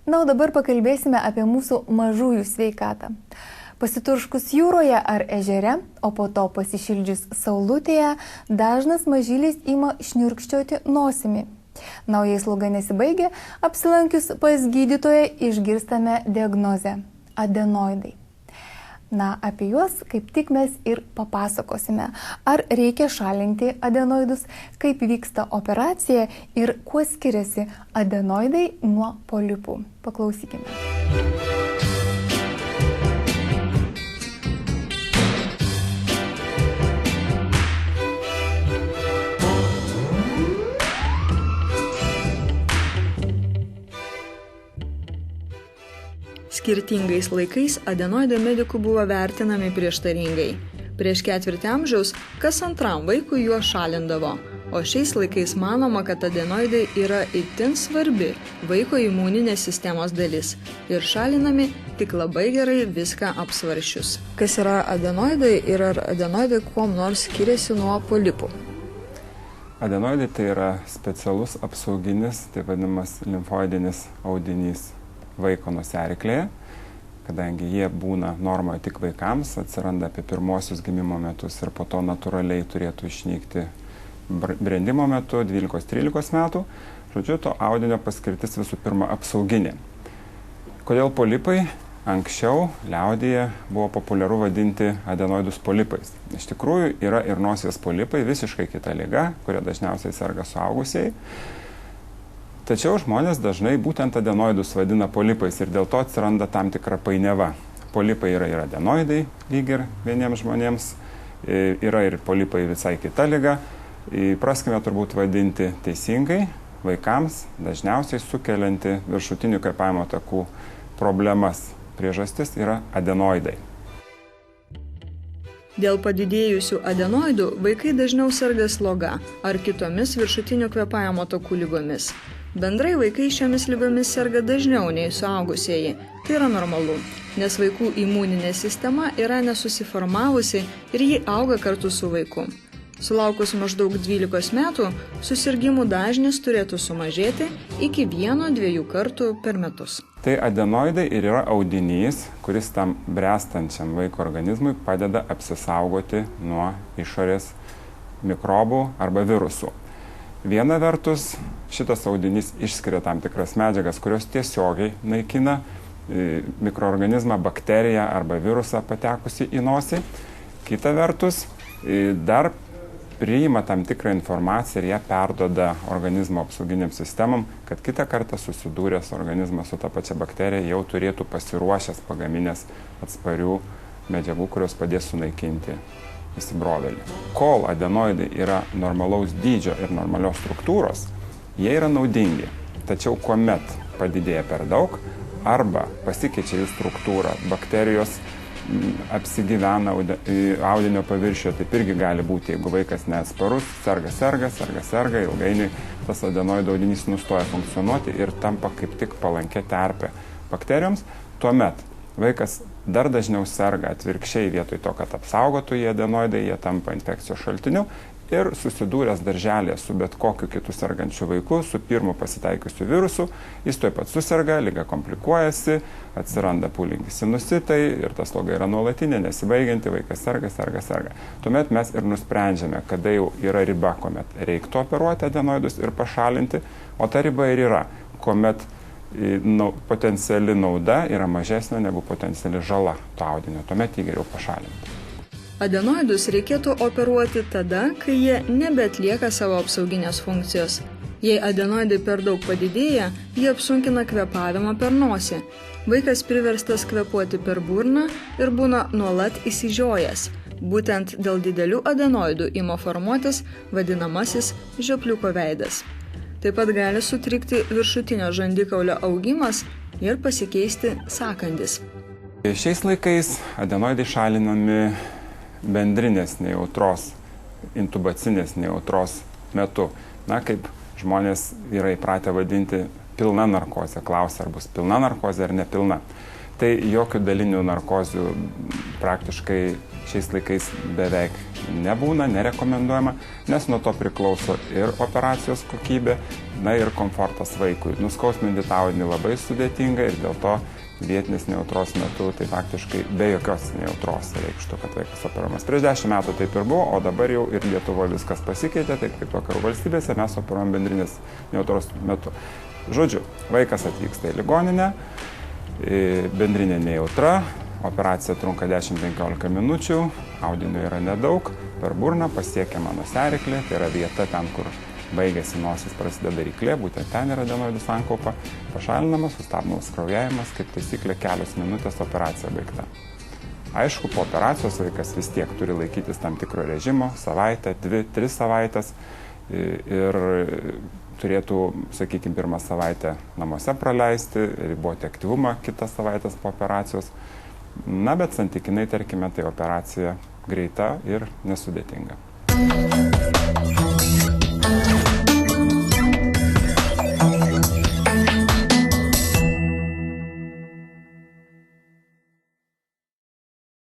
Na, o dabar pakalbėsime apie mūsų mažųjų sveikatą. Pasiturškus jūroje ar ežere, o po to pasišildžius saulutėje, dažnas mažylis ima šniurkščioti nosimi. Na, o jei sloga nesibaigia, apsilankius pas gydytoją išgirstame diagnozę – adenoidai. Na, apie juos kaip tik mes ir papasakosime. Ar reikia šalinti adenoidus, kaip vyksta operacija ir kuo skiriasi adenoidai nuo polipų. Paklausykime. Skirtingais laikais adenoidai medikų buvo vertinami prieštaringai. Prieš ketvirtį amžiaus kas antram vaikui juos šalindavo, o šiais laikais manoma, kad adenoidai yra itin svarbi vaiko imuninės sistemos dalis ir šalinami tik labai gerai viską apsvaršius. Kas yra adenoidai ir ar adenoidai kuom nors skiriasi nuo polipų? Adenoidai tai yra specialus apsauginis, taip vadinamas limfoidinis audinys vaiko nosiaryklėje, kadangi jie būna normoje tik vaikams, atsiranda apie pirmosius gimimo metus ir po to natūraliai turėtų išnykti brendimo metu, 12-13 metų. Žodžiu, to audinio paskirtis visų pirma apsauginė. Kodėl polipai? Anksčiau liaudyje buvo populiaru vadinti adenoidus polipais. Iš tikrųjų yra ir nosies polipai, visiškai kita liga, kuria dažniausiai serga suaugusieji. Tačiau žmonės dažnai būtent adenoidus vadina polipais ir dėl to atsiranda tam tikra painiava. Polipai yra ir adenoidai, lyg ir vieniems žmonėms, yra ir polipai visai kita liga. Įpraskime turbūt vadinti teisingai, vaikams dažniausiai sukelianti viršutinių kvėpavimo takų problemas. Priežastis yra adenoidai. Dėl padidėjusių adenoidų vaikai dažniau serga sloga ar kitomis viršutinių kvėpavimo takų lygomis. Bendrai vaikai šiomis lygomis serga dažniau nei suaugusieji. Tai yra normalu, nes vaikų imuninė sistema yra nesusiformavusi ir ji auga kartu su vaiku. Sulaukus maždaug 12 metų, susirgimų dažnis turėtų sumažėti iki 1-2 kartų per metus. Tai adenoidai ir yra audinys, kuris tam bręstančiam vaiko organizmui padeda apsisaugoti nuo išorės mikrobų arba virusų. Viena vertus, šitas audinys išskiria tam tikras medžiagas, kurios tiesiogiai naikina mikroorganizmą, bakteriją arba virusą patekusi į nosį. Kita vertus, dar priima tam tikrą informaciją ir ją perduoda organizmo apsauginiam sistemam, kad kitą kartą susidūręs organizmas su ta pačia bakterija jau turėtų pasiruošęs pagaminęs atsparių medžiagų, kurios padės sunaikinti įsibrovėlį. Kol adenoidai yra normalaus dydžio ir normalios struktūros, jie yra naudingi. Tačiau kuomet padidėja per daug arba pasikeičia jų struktūra, bakterijos apsigyvena audinio paviršiuje, taip irgi gali būti, jeigu vaikas neatsparus, serga, ilgainiui tas adenoidų audinys nustoja funkcionuoti ir tampa kaip tik palankia terpė bakterijoms, tuomet vaikas dar dažniau serga atvirkščiai, vietoj to, kad apsaugotų jie adenoidai, jie tampa infekcijos šaltiniu ir susidūręs darželėje su bet kokiu kitu sergančiu vaiku, su pirmu pasitaikiusiu virusu, jis tuoj pat suserga, liga komplikuojasi, atsiranda pūlingi sinusitai ir ta sloga yra nuolatinė, nesibaigianti, vaikas serga. Tuomet mes ir nusprendžiame, kada jau yra riba, kuomet reiktų operuoti adenoidus ir pašalinti, o ta riba ir yra, kuomet potenciali nauda yra mažesnė negu potenciali žala to audinio, tuomet jį geriau pašalinti. Adenoidus reikėtų operuoti tada, kai jie nebeatlieka savo apsauginės funkcijos. Jei adenoidai per daug padidėja, jie apsunkina kvėpavimą per nosį. Vaikas priverstas kvėpuoti per burną ir būna nuolat išsižiojęs. Būtent dėl didelių adenoidų ima formuotis vadinamasis žiopliuko veidas. Taip pat gali sutrikti viršutinio žandikaulio augimas ir pasikeisti sąkandis. Šiais laikais adenoidai šalinami bendrinės nejautros, intubacinės nejautros metu. Na, kaip žmonės yra įpratę vadinti pilna narkozė, klausia, ar bus pilna narkozė ar nepilna. Tai jokių dalinių narkozių praktiškai šiais laikais beveik nebūna, nerekomenduojama, nes nuo to priklauso ir operacijos kokybė, na ir komfortas vaikui. Nuskausminti tą audinį labai sudėtinga ir dėl to vietinės nejautros metu tai faktiškai be jokios nejautros reikštų, kad vaikas operuojamas. Prieš 10 metų taip ir buvo, o dabar jau ir Lietuvoje viskas pasikeitė, taip kaip vakarų valstybėse mes operuojam bendrinės nejautros metu. Žodžiu, vaikas atvyksta į ligoninę, bendrinė nejautra, operacija trunka 10-15 minučių, audinio yra nedaug, per burną pasiekiama nosiaryklė, tai yra vieta ten, kur baigėsi nosis, prasideda ryklė, būtent ten yra adenoidų sankaupa, pašalinamas, sustabdomas kraujavimas, kaip taisyklė kelios minutės operacija baigta. Aišku, po operacijos vaikas vis tiek turi laikytis tam tikro režimo, savaitę, 2-3 savaitės ir turėtų, sakykime, pirmą savaitę namuose praleisti, riboti aktyvumą kitas savaitės po operacijos. Na, bet santykinai, tarkime, tai operacija greita ir nesudėtinga.